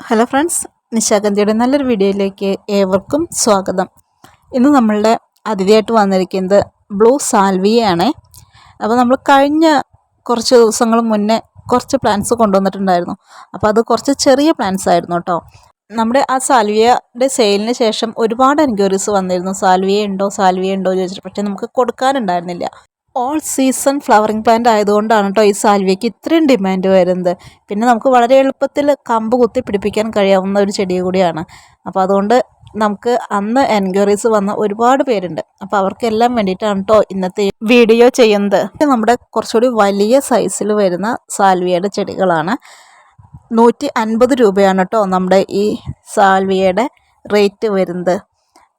Hello friends, നിശാഗന്ധിയുടെ നല്ലൊരു വീഡിയോയിലേക്ക് ഏവർക്കും സ്വാഗതം. ഇന്ന് നമ്മളുടെ അതിഥിയായിട്ട് വന്നിരിക്കുന്നത് ബ്ലൂ സാൽവിയയാണ്. അപ്പോൾ നമ്മൾ കഴിഞ്ഞ കുറച്ച് ദിവസങ്ങൾ മുന്നേ കുറച്ച് പ്ലാന്റ്സ് കൊണ്ടുവന്നിട്ടുണ്ടായിരുന്നു. അപ്പോൾ അത് കുറച്ച് ചെറിയ പ്ലാന്റ്സ് ആയിരുന്നു കേട്ടോ. നമ്മുടെ ആ സാൽവിയയുടെ സെയിലിന് ശേഷം ഒരുപാട് എൻക്വയറീസ് വന്നിരുന്നു. സാൽവിയ ഉണ്ടോ ചോദിച്ചിട്ട്. പക്ഷേ നമുക്ക് കൊടുക്കാനുണ്ടായിരുന്നില്ല. ഓൾ സീസൺ ഫ്ലവറിങ് പ്ലാന്റ് ആയതുകൊണ്ടാണ് കേട്ടോ ഈ സാൽവിയയ്ക്ക് ഇത്രയും ഡിമാൻഡ് വരുന്നത്. പിന്നെ നമുക്ക് വളരെ എളുപ്പത്തിൽ കമ്പ് കുത്തി പിടിപ്പിക്കാൻ കഴിയാവുന്ന ഒരു ചെടി കൂടിയാണ്. അപ്പോൾ അതുകൊണ്ട് നമുക്ക് അന്ന് എൻക്വയറീസ് വന്ന ഒരുപാട് പേരുണ്ട്. അപ്പോൾ അവർക്കെല്ലാം വേണ്ടിയിട്ടാണ് കേട്ടോ ഇന്നത്തെ വീഡിയോ ചെയ്യുന്നത്. നമ്മുടെ കുറച്ചുകൂടി വലിയ സൈസിൽ വരുന്ന സാൽവിയയുടെ ചെടികളാണ്. 150 രൂപയാണ് കേട്ടോ നമ്മുടെ ഈ സാൽവിയയുടെ റേറ്റ് വരുന്നത്.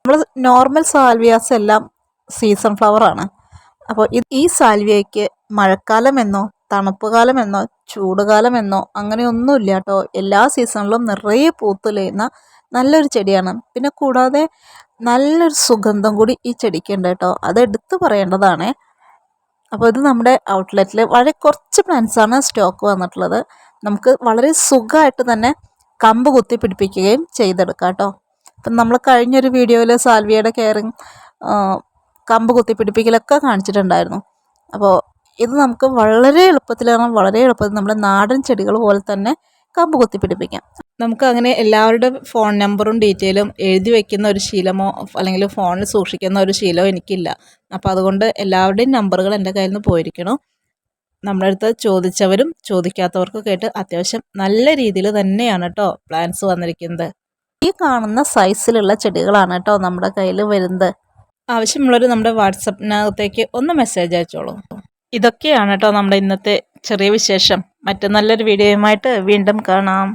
നമ്മൾ നോർമൽ സാൽവിയാസ് എല്ലാം സീസൺ ഫ്ലവറാണ്. അപ്പോൾ ഈ സാൽവിയയ്ക്ക് മഴക്കാലമെന്നോ തണുപ്പ് കാലമെന്നോ ചൂടുകാലമെന്നോ അങ്ങനെയൊന്നുമില്ല കേട്ടോ. എല്ലാ സീസണിലും നിറയെ പൂത്തുലയുന്ന നല്ലൊരു ചെടിയാണ്. പിന്നെ കൂടാതെ നല്ലൊരു സുഗന്ധം കൂടി ഈ ചെടിക്കുണ്ട് കേട്ടോ. അത് എടുത്തു പറയേണ്ടതാണ്. അപ്പോൾ ഇത് നമ്മുടെ ഔട്ട്ലെറ്റിൽ വളരെ കുറച്ച് പ്ലാന്റ്സാണ് സ്റ്റോക്ക് വന്നിട്ടുള്ളത്. നമുക്ക് വളരെ സുഖമായിട്ട് തന്നെ കമ്പ് കുത്തി പിടിപ്പിക്കുകയും ചെയ്തെടുക്കാം കേട്ടോ. അപ്പം നമ്മൾ കഴിഞ്ഞൊരു വീഡിയോയിൽ സാൽവിയയുടെ കെയറിങ് കമ്പ് കുത്തി പിടിപ്പിക്കലൊക്കെ കാണിച്ചിട്ടുണ്ടായിരുന്നു. അപ്പോൾ ഇത് നമുക്ക് വളരെ എളുപ്പത്തിൽ നമ്മുടെ നാടൻ ചെടികൾ പോലെ തന്നെ കമ്പ് കുത്തി പിടിപ്പിക്കാം. നമുക്ക് അങ്ങനെ എല്ലാവരുടെ ഫോൺ നമ്പറും ഡീറ്റെയിലും എഴുതി വയ്ക്കുന്ന ഒരു ശീലമോ അല്ലെങ്കിൽ ഫോണിൽ സൂക്ഷിക്കുന്ന ഒരു ശീലമോ എനിക്കില്ല. അപ്പോൾ അതുകൊണ്ട് എല്ലാവരുടെയും നമ്പറുകൾ എൻ്റെ കയ്യിൽ നിന്ന് പോയിരിക്കണം. നമ്മുടെ അടുത്ത് ചോദിച്ചവരും ചോദിക്കാത്തവർക്കൊക്കെ ആയിട്ട് അത്യാവശ്യം നല്ല രീതിയിൽ തന്നെയാണ് കേട്ടോ പ്ലാന്റ്സ് വന്നിരിക്കുന്നത്. ഈ കാണുന്ന സൈസിലുള്ള ചെടികളാണ് കേട്ടോ നമ്മുടെ കയ്യിൽ വരുന്നത്. ആവശ്യമുള്ളവർ നമ്മുടെ വാട്സപ്പിനകത്തേക്ക് ഒന്ന് മെസ്സേജ് അയച്ചോളൂ. ഇതൊക്കെയാണ് കേട്ടോ നമ്മുടെ ഇന്നത്തെ ചെറിയ വിശേഷം. മറ്റു നല്ലൊരു വീഡിയോയുമായിട്ട് വീണ്ടും കാണാം.